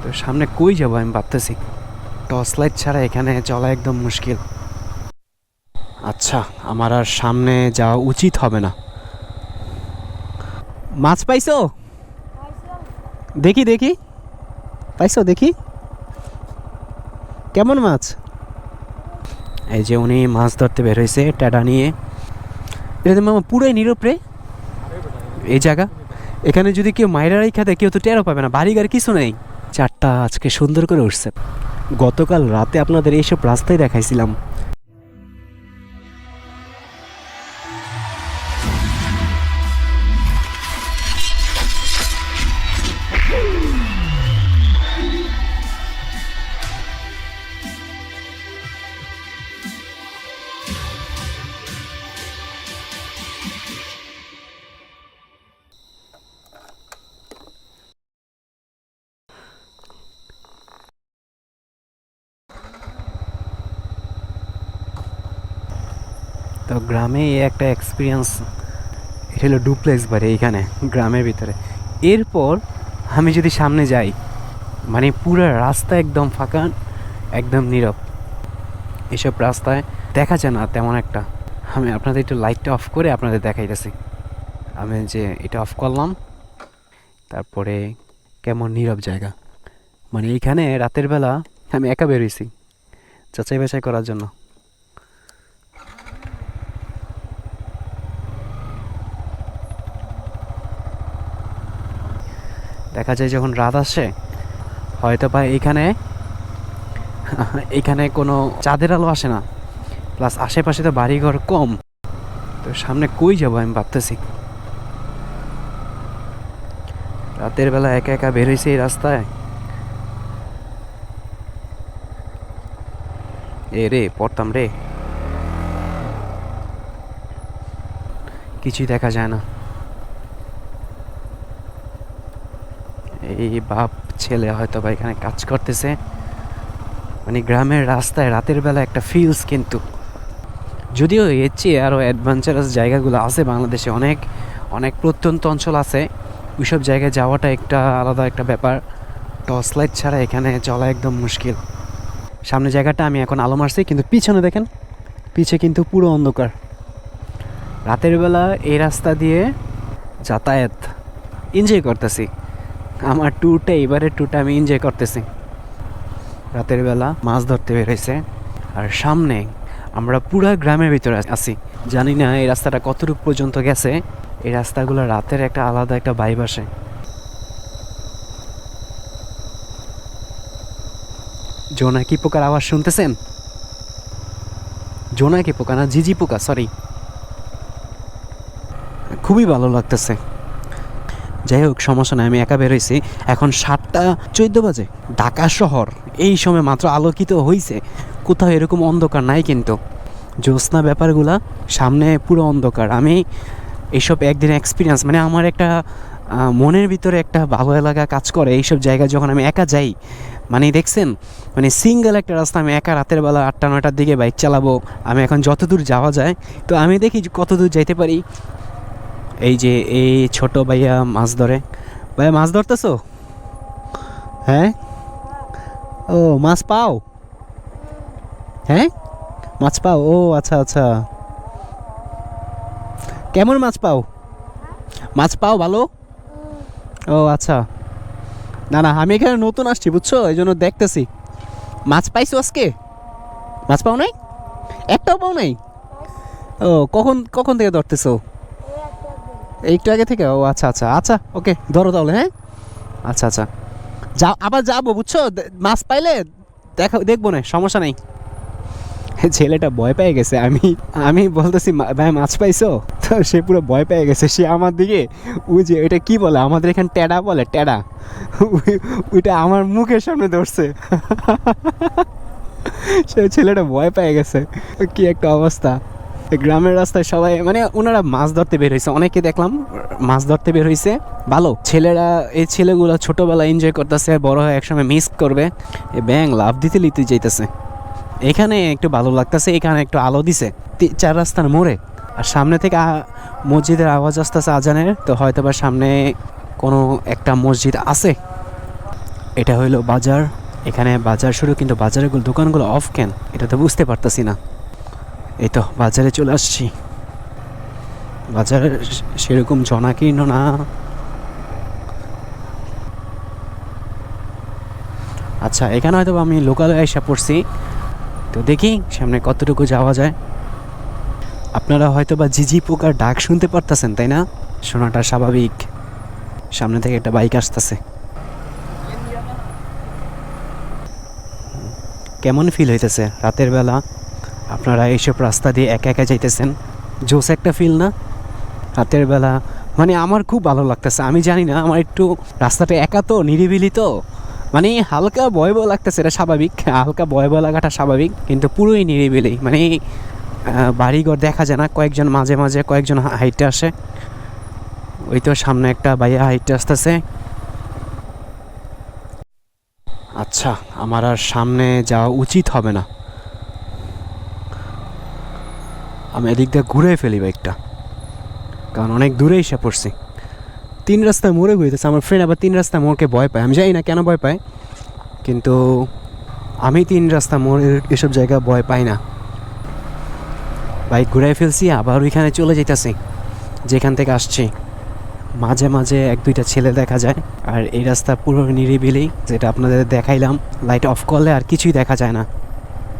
তো সামনে কই যাবো আমি ভাবতেছি, টর্চ লাইট ছাড়া এখানে চলা একদম মুশকিল। আচ্ছা, আমার আর সামনে যাওয়া উচিত হবে না। মাছ পাইছো? দেখি দেখি, পাইছো দেখি কেমন মাছ। এই যে উনি মাছ ধরতে বের হয়েছে ট্যাডা নিয়ে। এটা তো মামা পুরাই নীরব রে এই জায়গা। এখানে যদি কেউ মাইরারাই খাতে কেউ তো টেরও পাবে না, বাড়ি গাড়ি কিছু নেই। চারটা আজকে সুন্দর করে উঠছে। গতকাল রাতে আপনাদের এইসব রাস্তায় দেখাইছিলাম। তো গ্রামে এই একটা এক্সপিরিয়েন্স, এটা হলো ডুপ্লেক্স বাড়ি এইখানে গ্রামের ভিতরে। এরপর আমি যদি সামনে যাই, মানে পুরো রাস্তা একদম ফাঁকা, একদম নীরব। এসব রাস্তায় দেখা যায় না তেমন একটা। আমি আপনাদের একটু লাইটটা অফ করে আপনাদের দেখাইতেছি। আমি যে এটা অফ করলাম, তারপরে কেমন নীরব জায়গা। মানে এইখানে রাতের বেলা আমি একা বেরোইছি যাচাই বাছাই করার জন্য। দেখা যায় যখন রাত আসে, হয়তো বা এখানে কোনো চাঁদের আলো আসে না, প্লাস আশেপাশে তো বাড়িঘর কম। তো সামনে কই যাবো আমি ভাবতেছি। রাতের বেলা একা একা বের হয়েছে এই রাস্তায়। এ রে পড়তাম রে, কিছুই দেখা যায় না। এই বাপ ছেলে হয়তো বা এখানে কাজ করতেছে। মানে গ্রামের রাস্তায় রাতের বেলা একটা ফিলস, কিন্তু যদিও এর চেয়ে আরও অ্যাডভেঞ্চারাস জায়গাগুলো আছে বাংলাদেশে, অনেক অনেক প্রত্যন্ত অঞ্চল আছে। ওইসব জায়গায় যাওয়াটা একটা আলাদা একটা ব্যাপার। টর্চ লাইট ছাড়া এখানে চলা একদম মুশকিল। সামনে জায়গাটা আমি এখন আলো মারছি, কিন্তু পিছনে দেখেন, পিছে কিন্তু পুরো অন্ধকার। রাতের বেলা এই রাস্তা দিয়ে যাতায়াত এনজয় করতেছি। আমার ট্যুরটা, এবারের ট্যুরটা আমি এনজয় করতেছি। রাতের বেলা মাছ ধরতে বেরোইছে, আর সামনে আমরা পুরা গ্রামের ভিতরে আছি। জানি না এই রাস্তাটা কতটুকু পর্যন্ত গেছে। এই রাস্তাগুলো রাতের একটা আলাদা একটা ভাইব আসে। জোনাকি পোকার আওয়াজ শুনতেছেন? জোনাকি পোকা না, ঝিঝি পোকা, সরি। খুবই ভালো লাগতেছে। যাই হোক, সমস্যা নাই, আমি একা বেরোইছি। এখন 7টা 14 বাজে। ঢাকা শহর এই সময় মাত্র আলোকিত হয়েছে, কোথাও এরকম অন্ধকার নাই। কিন্তু জ্যোৎস্না ব্যাপারগুলা, সামনে পুরো অন্ধকার। আমি এইসব একদিন এক্সপিরিয়েন্স, মানে আমার একটা মনের ভিতরে একটা ভালো লাগা কাজ করে এইসব জায়গায় যখন আমি একা যাই। মানে দেখছেন, মানে সিঙ্গেল একটা রাস্তা, আমি একা রাতের বেলা 8টা 9টার দিকে বাইক চালাবো। আমি এখন যতদূর যাওয়া যায়, তো আমি দেখি কত দূর যাইতে পারি। এই যে এই ছোট ভাইয়া মাছ ধরে। ভাইয়া মাছ ধরতেছো? হ্যাঁ। ও মাছ পাও? হ্যাঁ মাছ পাও, ও আচ্ছা আচ্ছা। কেমন মাছ পাও? মাছ পাও ভালো? ও আচ্ছা। না না, আমি এখানে নতুন আসছি বুঝছো, এই জন্য দেখতেছি। মাছ পাইছো আজকে? মাছ পাও নাই? একটাও পাও নাই? ও কখন কখন থেকে ধরতেছো? একটু আগে থেকে? ও আচ্ছা আচ্ছা আচ্ছা, ওকে ধরো তাহলে। হ্যাঁ আচ্ছা আচ্ছা, যাও আবার যাবো বুঝছো, মাছ পাইলে দেখবো না, সমস্যা নেই। ছেলেটা ভয় পেয়ে গেছে। আমি আমি বলতেছি ভাই মাছ পাইছো, তো সে পুরো ভয় পেয়ে গেছে। সে আমার দিকে, ওই যে এটা কি বলে আমাদের এখানে, ট্যাডা বলে, ট্যাডা, ওইটা আমার মুখের সামনে ধরছে। সে ছেলেটা ভয় পেয়ে গেছে। কি একটা অবস্থা। গ্রামের রাস্তায় সবাই, মানে ওনারা মাছ ধরতে বের হয়েছে, অনেকে দেখলাম মাছ ধরতে বের হয়েছে। ভালো ছেলেরা, এই ছেলেগুলো ছোটবেলা এনজয় করতেছে, বড় হয়ে একসময় মিস করবে। এই ব্যাং লাভ দিতে লিতে যাইতেছে। এখানে একটু ভালো লাগতেছে, এখানে একটু আলো দিছে 4 রাস্তার মোড়ে। আর সামনে থেকে মসজিদের আওয়াজ আসতেছে আজানের, তো হয়তো বা সামনে কোনো একটা মসজিদ আছে। এটা হলো বাজার, এখানে বাজার শুরু, কিন্তু বাজারের দোকানগুলো অফ কেন এটা তো বুঝতে পারতাছি না। এই তো বাজারে চলে আসছি, বাজারে সেরকম জনাকীর্ণ না। আচ্ছা, এখানে হয়তো আমি লোকালে এসে পড়ছি, তো দেখি সামনে কতটুকু যাওয়া যায়। আপনারা হয়তো বা ঝিঝি পোকার ডাক শুনতে পারতেছেন, তাই না? শোনাটা স্বাভাবিক। সামনে থেকে একটা বাইক আসতেছে। কেমন ফিল হইতেছে রাতের বেলা আপনারা এইসব রাস্তা দিয়ে একা একা যাইতেছেন? জোস একটা ফিল না রাতের বেলা? মানে আমার খুব ভালো লাগতেছে। আমি জানি না, আমার একটু রাস্তাটা একা তো, নিরিবিলি তো, মানে হালকা ভয় ভয় লাগতেছে, এটা স্বাভাবিক, হালকা ভয় ভয় লাগাটা স্বাভাবিক, কিন্তু পুরোই নিরিবিলি। মানে বাড়িঘর দেখা যায় না, কয়েকজন মাঝে মাঝে কয়েকজন হাইটে আসে। ওই তো সামনে একটা ভাইয়া হাইটে আসতেছে। আচ্ছা, আমার আর সামনে যাওয়া উচিত হবে না, আমি এদিক দিয়ে ঘুরে ফেলি বাইকটা, কারণ অনেক দূরে এসে পড়ছি। 3 রাস্তায় মোড়ে ঘুরতেছে আমার ফ্রেন্ড, আবার 3 রাস্তায় মোড়কে ভয় পায়। আমি জানি না কেন ভয় পায়, কিন্তু আমি 3 রাস্তা মোড়ের এসব জায়গায় ভয় পাই না। বাইক ঘুরাই ফেলছি, আবার ওইখানে চলে যেতেছি যেখান থেকে আসছি। মাঝে মাঝে 1-2টা ছেলে দেখা যায়, আর এই রাস্তা পুরো নিরিবিলি, যেটা আপনাদের দেখাইলাম। লাইট অফ করলে আর কিছুই দেখা যায় না।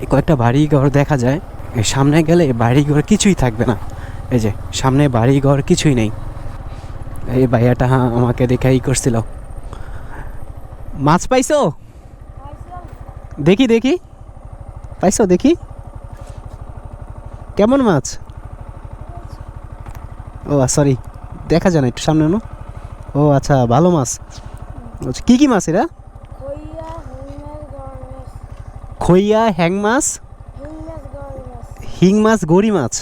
এই কয়েকটা বাড়িঘর দেখা যায়, এই সামনে গেলে বাড়িঘর কিছুই থাকবে না। এই যে সামনে বাড়িঘর কিছুই নেই। এই ভাইয়াটা আমাকে দেখাই করছিল। মাছ পাইছো? দেখি দেখি, পাইছো দেখি, কেমন মাছ? ও সরি, দেখা যায় না, একটু সামনে আনো। ও আচ্ছা, ভালো মাছ। কি কি মাছ এরা? খইয়া, হ্যাং মাছ, হিং মাছ, গড়ি মাছ,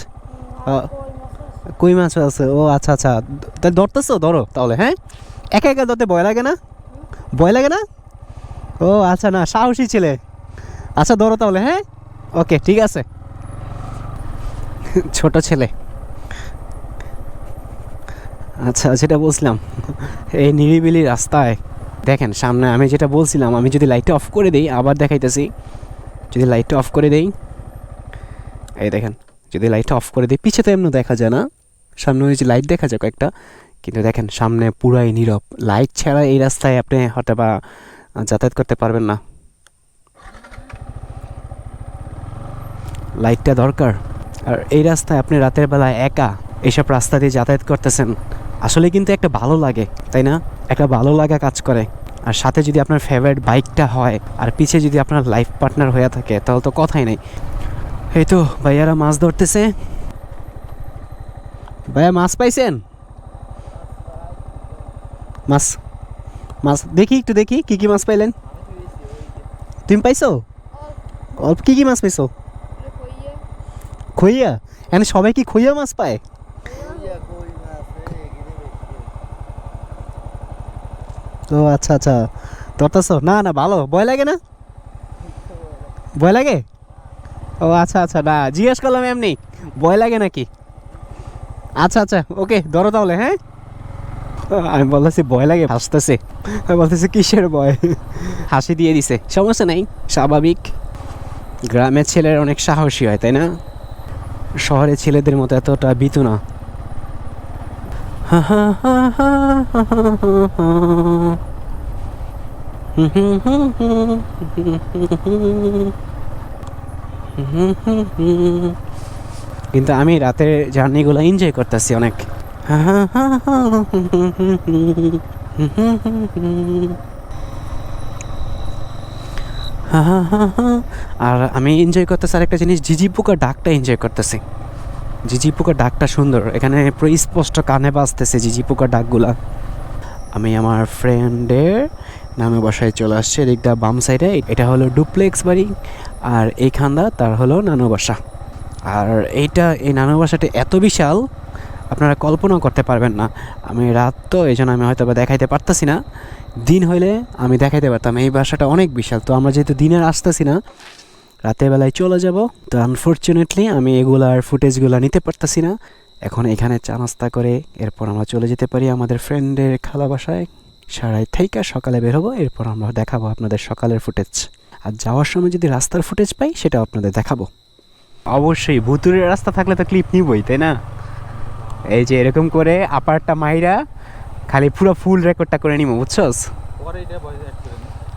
কই মাছ আছে। ও আচ্ছা আচ্ছা, তাহলে ধরতেছো, ধরো তাহলে। হ্যাঁ, একা একা ধরতে ভয় লাগে না? ভয় লাগে না? ও আচ্ছা, না সাহসী ছেলে। আচ্ছা ধরো তাহলে। হ্যাঁ, ওকে ঠিক আছে। ছোট ছেলে। আচ্ছা, যেটা বলছিলাম, এই নিরিবিলি রাস্তায় দেখেন সামনে, আমি যেটা বলছিলাম, আমি যদি লাইটটা অফ করে দিই, আবার দেখাইতেছি, যদি লাইটটা অফ করে দিই, এই দেখেন, যদি লাইটটা অফ করে দিই, পিছে তো এমনি দেখা যায় না, সামনে ওই যে লাইট দেখা যায় কয়েকটা, কিন্তু দেখেন সামনে পুরাই নীরব। লাইট ছাড়া এই রাস্তায় আপনি হয়তো বা যাতায়াত করতে পারবেন না, লাইটটা দরকার। আর এই রাস্তায় আপনি রাতের বেলায় একা এইসব রাস্তা দিয়ে যাতায়াত করতেছেন, আসলে কিন্তু একটা ভালো লাগে, তাই না? একটা ভালো লাগা কাজ করে। আর সাথে যদি আপনার ফেভারিট বাইকটা হয়, আর পিছে যদি আপনার লাইফ পার্টনার হয়ে থাকে, তাহলে তো কথাই নেই। এই তো ভাইয়ারা মাছ ধরতেছে। ভাইয়া মাছ পাইছেন? মাছ, মাছ দেখি, একটু দেখি কি কি মাছ পাইলেন। তুমি পাইছো? অল্প কি কি মাছ পাইছো? খইয়া? এখানে সবাই কি খইয়া মাছ পায়? ও আচ্ছা আচ্ছা, ধরতেছো? না না, ভালো। ভয় লাগে না? ভয় লাগে? ও আচ্ছা আচ্ছা, না জিজ্ঞেস করলাম এমনি, ভয় লাগে নাকি। আচ্ছা আচ্ছা, ওকে ধরো তাহলে। হ্যাঁ, আমি বলতেছি ভয় লাগে, হাসতেছে। আমি বলতেছি কিসের ভয়, হাসি দিয়ে দিছে। সমস্যা নেই, স্বাভাবিক। গ্রামের ছেলেরা অনেক সাহসী হয়, তাই না? শহরের ছেলেদের মতো এতটা ভীতু না। কিন্তু আমি রাতের জার্নিগুলো এনজয় করতেছি অনেক। আর আমি এনজয় করতেছি আরেকটা জিনিস, ঝিঝি পোকার ডাকটা এনজয় করতেছি। ঝিঝি পোকার ডাকটা সুন্দর, এখানে পুরো স্পষ্ট কানে বাজতেছে ঝিঝি পোকার ডাকগুলা। আমি আমার ফ্রেন্ডের নানু বাসায় চলে আসছি, এদিকটা বাম সাইডে, এটা হলো ডুপ্লেক্স বাড়ি, আর এইখানটা তার হলো নানু বাসা। আর এই নানু বাসাটা এত বিশাল, আপনারা কল্পনা করতে পারবেন না। আমি রাত তো, এই জন্য আমি হয়তো বা দেখাইতে পারতেছি না, দিন হইলে আমি দেখাইতে পারতাম। এই বাসাটা অনেক বিশাল, তো আমরা যেহেতু দিনের আসতেছি না, রাতের বেলায় চলে যাব, তো আনফর্চুনেটলি আমি এগুলার ফুটেজগুলো নিতে পারতেছি না। এখন এখানে চা নাস্তা করে এরপর আমরা চলে যেতে পারি আমাদের ফ্রেন্ডের খালা বাসায়, সারাই থাইকা সকালে বের হবো, এরপর আমরা দেখাবো আপনাদের সকালের ফুটেজ। আর যাওয়ার সময় যদি রাস্তার ফুটেজ পাই সেটাও আপনাদের দেখাবো। অবশ্যই ভুতুরের রাস্তা থাকলে তো ক্লিপ নিবই, তাই না? এই যে এরকম করে আপারটা মাইরা খালি পুরো ফুল রেকর্ডটা করে নিবো, বুঝছস?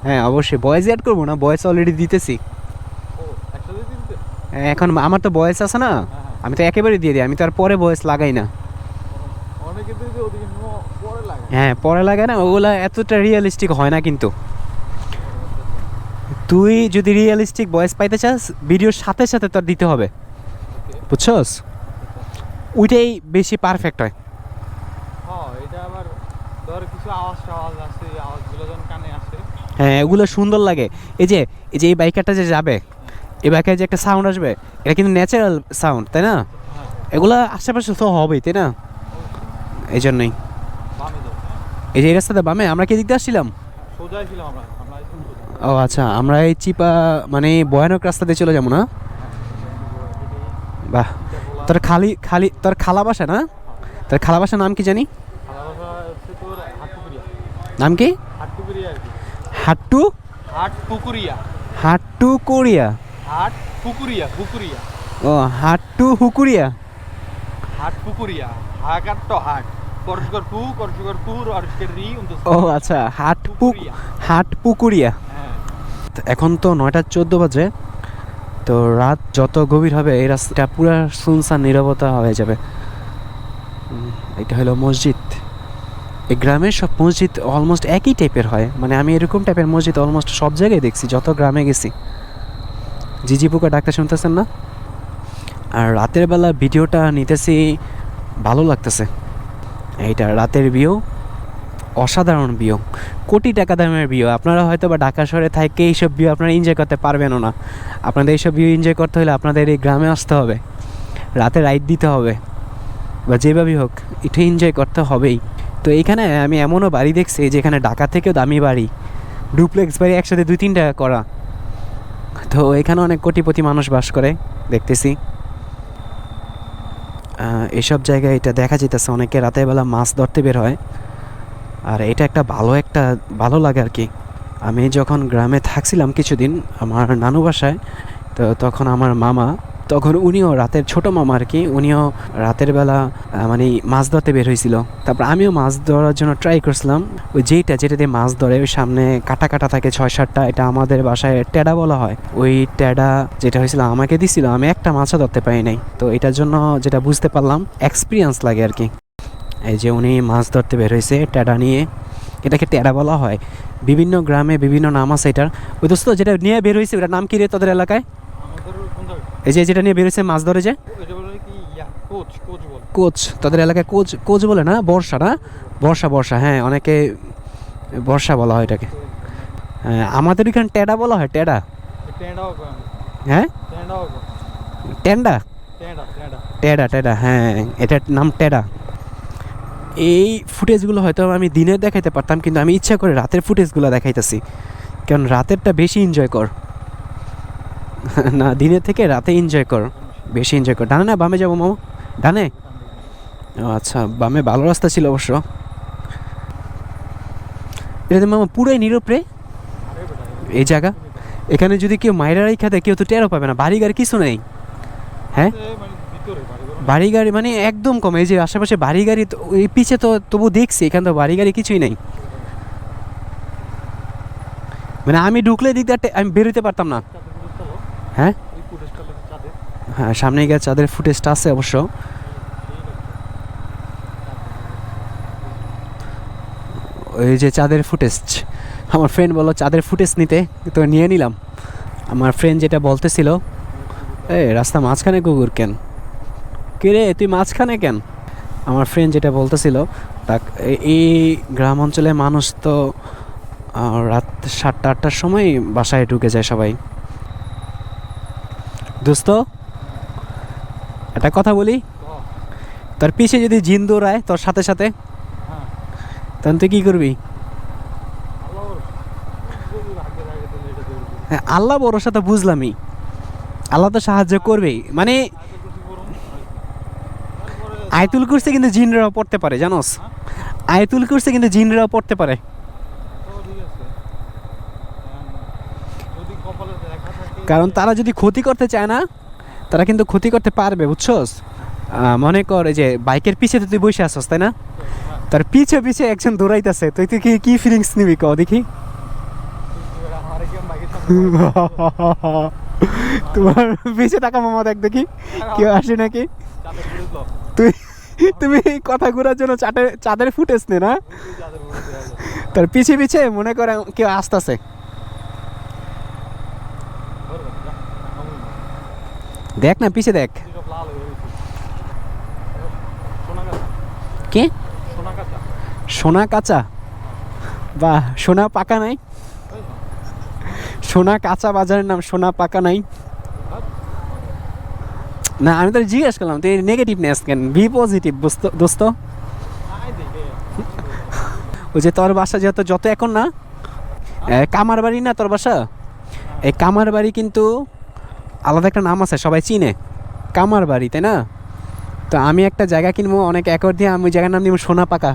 হ্যাঁ অবশ্যই, ভয়েস অ্যাড করবো না, ভয়েস অলরেডি দিতেছি। এখন আমার তো ভয়েস আছে না, আমি তো একেবারে দিয়ে দিই, আমি তো আর পরে ভয়েস লাগাই না। হ্যাঁ পরে লাগায় না, ওগুলা এতটা রিয়েলিস্টিক হয় না। কিন্তু তুই যদি রিয়েলিস্টিক ভয়েস পাইতে চাস ভিডিওর সাথে সাথে তোর দিতে হবে, বুঝছস? ওইটাই বেশি পারফেক্ট হয়। হ্যাঁ এগুলো সুন্দর লাগে। এই যে এই বাইকারটা যে যাবে, এই বাইকের যে একটা সাউন্ড আসবে, এটা কিন্তু ন্যাচারাল সাউন্ড, তাই না? এগুলো আশেপাশে তো হবেই, তাই না? এই জন্যই এই যে এই রাস্তাতে বামে আমরা কি দিক দিয়ে আসছিলাম? ও আচ্ছা, আমরা এই চিপা মানে ভয়ানক রাস্তা দিয়ে চলে যাবো না? বাহ, তোর তোর খালা বাসা না? তোর খালা বাসার নাম কি জানি? নাম কি? হাট্টু হাট্টু কোরিয়া। ও হাট্টু হুকুরিয়া। ও আচ্ছা, হাট পুকুরিয়া। এখন তো 9:14 বাজে। তো রাত যত গভীর হবে এই রাস্তাটা পুরো সুনসান নীরবতা হয়ে যাবে। এটা হলো মসজিদ। এই গ্রামের সব মসজিদ অলমোস্ট একই টাইপের হয়, মানে আমি এরকম টাইপের মসজিদ অলমোস্ট সব জায়গায় দেখছি যত গ্রামে গেছি। জিজি পোকা ডাক্তার শুনতেছেন না? আর রাতের বেলা ভিডিওটা নিতেছি, ভালো লাগতেছে। এইটা রাতের ভিউ, অসাধারণ ভিউ, কোটি টাকা দামের ভিউ। আপনারা হয়তো বা ঢাকা শহরে থাকে এইসব ভিউ আপনারা এনজয় করতে পারবেনও না। আপনাদের এইসব ভিউ এনজয় করতে হলে আপনাদের এই গ্রামে আসতে হবে, রাতে রাইড দিতে হবে, বা যেভাবেই হোক এটা এনজয় করতে হবেই। তো এইখানে আমি এমনও বাড়ি দেখছি যেখানে ঢাকা থেকেও দামি বাড়ি, ডুপ্লেক্স বাড়ি একসাথে 2-3টা করা। তো এখানে অনেক কোটিপতি মানুষ বাস করে দেখতেছি। এসব জায়গায় এটা দেখা যেতেছে অনেকে রাতের বেলা মাছ ধরতে বের হয়। আর এটা একটা ভালো লাগে আর কি। আমি যখন গ্রামে থাকছিলাম কিছুদিন আমার নানু বাসায়, তো তখন আমার মামা, তখন উনিও রাতের, ছোটো মামা আর কি, উনিও রাতের বেলা মানে মাছ ধরতে বের হয়েছিল। তারপর আমিও মাছ ধরার জন্য ট্রাই করছিলাম। ওই যেটা দিয়ে মাছ ধরে ওই সামনে কাটা থাকে 6-7টা, এটা আমাদের বাসায় টেডা বলা হয়। ওই টেডা যেটা হয়েছিল আমাকে দিছিল, আমি একটা মাছও ধরতে পারি নাই। তো এটার জন্য যেটা বুঝতে পারলাম এক্সপিরিয়েন্স লাগে আর কি। এই যে উনি মাছ ধরতে বের হয়েছে টেডা নিয়ে, এটাকে টেডা বলা হয়। বিভিন্ন গ্রামে বিভিন্ন নাম আছে এটার। ওই দোস্ত যেটা নিয়ে বের হয়েছে ওটার নাম কি রে তোদের এলাকায়? এই যে যেটা নিয়ে বের হয়েছে মাছ ধরে, যে কোচ, তাদের এলাকায় কোচ বলে না? বর্ষা না? বর্ষা, হ্যাঁ অনেকে বর্ষা বলা হয় এটাকে। হ্যাঁ আমাদের এখানে টেডা বলা হয়, টেডা। হ্যাঁ টেন্ডা, টেডা, হ্যাঁ এটার নাম টেডা। এই ফুটেজগুলো হয়তো আমি দিনের দেখাইতে পারতাম, কিন্তু আমি ইচ্ছা করে রাতের ফুটেজগুলো দেখাইতেছি, কারণ রাতেরটা বেশি এনজয় কর না, দিনের থেকে রাতে এনজয় কর, বেশি এনজয় কর। ডানে না বামে যাবো মামা? ডানে? ও আচ্ছা, বামে ভালো রাস্তা ছিল অবশ্য। এটা মামা পুরাই নীরব রে এই জায়গা। এখানে যদি কেউ মাইরা রেখা দেয় কেউ তো টেরও পাবে না, বাড়ি গাড়ি কিছু নেই। হ্যাঁ বাড়ি গাড়ি মানে একদম কম। এই যে আশেপাশে বাড়ি গাড়ি এই পিছে তো তবু দেখছি, এখানে তো বাড়ি গাড়ি কিছুই নেই। মানে আমি ঢুকলে দিক দিয়ে আমি বেরোতে পারতাম না। হ্যাঁ হ্যাঁ সামনে গিয়ে চাঁদের ফুটেজটা আছে অবশ্য। ওই যে চাঁদের ফুটেজ, আমার ফ্রেন্ড বললো চাঁদের ফুটেজ নিতে, তো নিয়ে নিলাম। আমার ফ্রেন্ড যেটা বলতেছিল, রাস্তা মাঝখানে কুকুর কেন? কে রে তুই মাঝখানে কেন? আমার ফ্রেন্ড যেটা বলতেছিল, এই গ্রাম অঞ্চলে মানুষ তো রাত 7টা-8টার সময় বাসায় ঢুকে যায় সবাই। দোস্ত একটা কথা বলি, তোর পিছে যদি জিন দৌড়ায় তোর সাথে সাথে, তখন তুই কী করবি? হ্যাঁ আল্লাহ ভরসা তো বুঝলামই, আল্লাহ তো সাহায্য করবেই। মানে আয়াতুল কুরসি কিন্তু জিনরাও পড়তে পারে, জানোস? আয়াতুল কুরসি কিন্তু জিনরাও পড়তে পারে। কারণ তারা যদি ক্ষতি করতে চায় না, তারা কিন্তু ক্ষতি করতে পারবে, বুঝছস? মনে কর এই যে বাইকের পিছে তুই বসে আসছ, তাই না? তার পিছে পিছে একজন দৌড়াইতেছে, তুই তুই কি ফিলিংস নিবি ক দেখি? তোমার পিছে টাকা মামা দেখ দেখি কেউ আসে নাকি। তুই তুমি কথা ঘোরার জন্য চাঁদের ফুটেজ নে না, তার পিছে পিছে মনে করে কেউ আসতেছে। দেখ না পিছে দেখ। কে? সোনা কাঁচা? বাহ, সোনা পাকা নাই? সোনা কাঁচা বাজারের নাম সোনা পাকা নাই? না আমি তো জিজ্ঞেস করলাম, তুই নেগেটিভ নেস কেন? বি পজিটিভ দোস্ত। ওই যে তোর বাসা যেহেতু যত এখন না কামার বাড়ি না তোর বাসা, এই কামার বাড়ি কিন্তু আলাদা একটা নাম আছে, সবাই চিনে কামার বাড়ি, তাই না? তো আমি একটা জায়গা কিনবো অনেক একর দিয়ে, আমি জায়গার নাম দিব সোনা পাকা।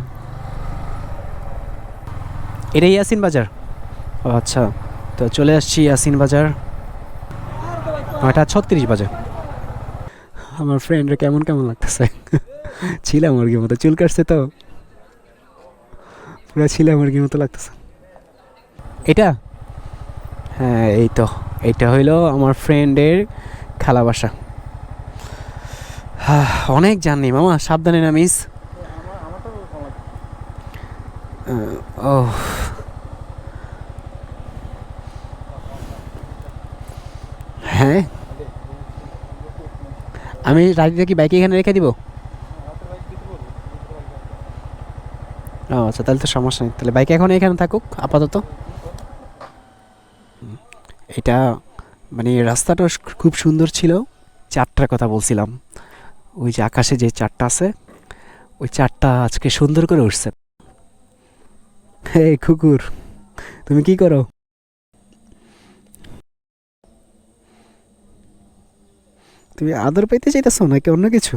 এটাই ইয়াসিন বাজার? ও আচ্ছা, তো চলে আসছি ইয়াসিন বাজার, 9:36 বাজে। আমার ফ্রেন্ডরা কেমন কেমন লাগতেছে? ছিলাম মুরগির মতো, চুল কাটছে তো পুরো ছিলাম মুরগির মতো লাগতেছে। এটা হ্যাঁ, এই তো এটা হইলো আমার ফ্রেন্ডের খালা বাসা। অনেক জার্নি মামা, সাবধানে নামিস। ও হ্যাঁ, আমি রাত্রিটা কি বাইকে এখানে রেখে দিব? ও আচ্ছা, তাহলে তো সমস্যা নেই, তাহলে বাইক এখন এখানে থাকুক আপাতত। এটা মানে রাস্তাটা খুব সুন্দর ছিল। চারটার কথা বলছিলাম, ওই যে আকাশে যে চারটা আছে, ওই চারটা আজকে সুন্দর করে উঠছে। হে কুকুর, তুমি কি করো? তুমি আদর পাইতে চাইতেছো নাকি অন্য কিছু?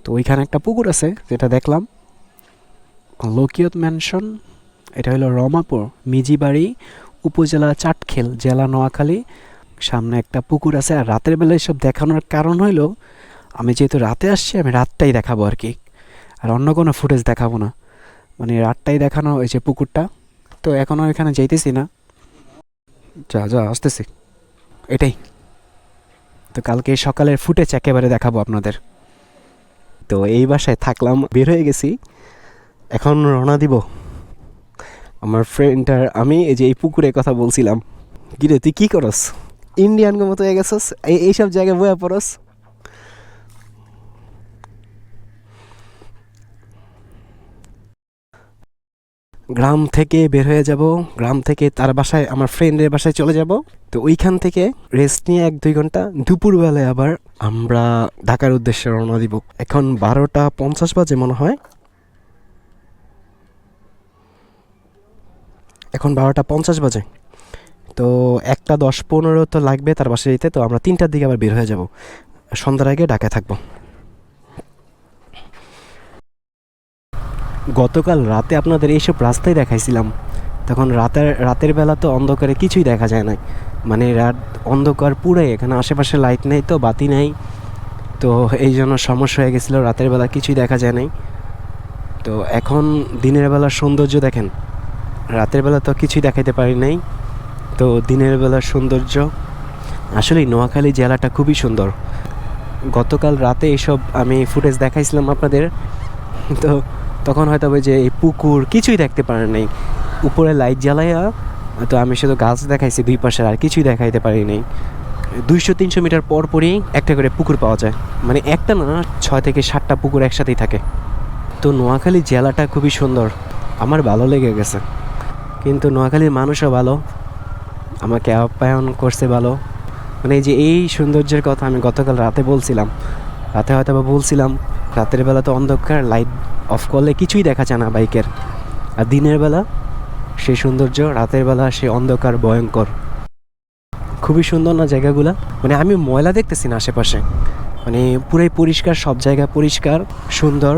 তো ওইখানে একটা পুকুর আছে যেটা দেখলাম, লোকিয়ত ম্যানশন। এটা হলো রমাপুর মিজিবাড়ি উপজেলা, চাটখেল জেলা নোয়াখালী। সামনে একটা পুকুর আছে। আর রাতের বেলা এসব দেখানোর কারণ হইলো, আমি যেহেতু রাতে আসছি, আমি রাতটাই দেখাবো আর কি, আর অন্য কোনো ফুটেজ দেখাবো না, মানে রাতটাই দেখানো হয়েছে পুকুরটা। তো এখনও এখানে যাইতেছি না, যা যা আসতেছি, এটাই। তো কালকে সকালের ফুটেজ একেবারে দেখাবো আপনাদের। তো এই বাসায় থাকলাম, বের হয়ে গেছি, এখন রওনা দিব। আমার ফ্রেন্ডটার আমি এই যে এই পুকুরে কথা বলছিলাম। কিরে তুই কি করস? ইন্ডিয়ান মতো হয়ে গেছস, এইসব জায়গায় বয়ে পড়স। গ্রাম থেকে বের হয়ে যাব, গ্রাম থেকে তার বাসায়, আমার ফ্রেন্ডের বাসায় চলে যাব। তো ওইখান থেকে রেস্ট নিয়ে 1-2 ঘন্টা দুপুরবেলায় আবার আমরা ঢাকার উদ্দেশ্যে রওনা দিব। এখন 12:50 বাজে মনে হয়, এখন 12:50 বাজে। তো 1:10-15 তো লাগবে তার বাসায় যেতে। তো আমরা 3টার দিকে আবার বের হয়ে যাব, সন্ধ্যার আগে ঢাকায় থাকবো। গতকাল রাতে আপনাদের এইসব রাস্তায় দেখাইছিলাম, তখন রাতের বেলা তো অন্ধকারে কিছুই দেখা যায় না, মানে রাত অন্ধকার পুরাই, এখানে আশেপাশে লাইট নেই, তো বাতি নেই, তো এই জন্য সমস্যা হয়ে গেছিলো, রাতের বেলা কিছুই দেখা যায় নাই। তো এখন দিনের বেলার সৌন্দর্য দেখেন, রাতের বেলা তো কিছুই দেখাইতে পারি নাই, তো দিনের বেলার সৌন্দর্য আসলেই নোয়াখালী জেলাটা খুবই সুন্দর। গতকাল রাতে এইসব আমি ফুটেজ দেখাইছিলাম আপনাদের, তো তখন হয়তো ওই যে এই পুকুর কিছুই দেখতে পারেন নাই, উপরে লাইট জ্বালাইয়া, তো আমি শুধু গাছ দেখাইছি দুই পাশে, আর কিছুই দেখাইতে পারি নাই। 200-300 মিটার পর পরই একটা করে পুকুর পাওয়া যায়, মানে একটা না 6 থেকে 7টা পুকুর একসাথেই থাকে। তো নোয়াখালী জেলাটা খুবই সুন্দর, আমার ভালো লেগে গেছে। কিন্তু নোয়াখালীর মানুষও ভালো, আমাকে আপ্যায়ন করছে ভালো, মানে এই যে এই সৌন্দর্যের কথা আমি গতকাল রাতে বলছিলাম, রাতে হয়তো বা বলছিলাম, রাতের বেলা তো অন্ধকার, লাইট অফ করলে কিছুই দেখা যায় না বাইকের, আর দিনের বেলা সেই সৌন্দর্য, রাতের বেলা সে অন্ধকার ভয়ঙ্কর। খুবই সুন্দর না জায়গাগুলা, মানে আমি ময়লা দেখতেছি না আশেপাশে, মানে পুরাই পরিষ্কার, সব জায়গা পরিষ্কার সুন্দর।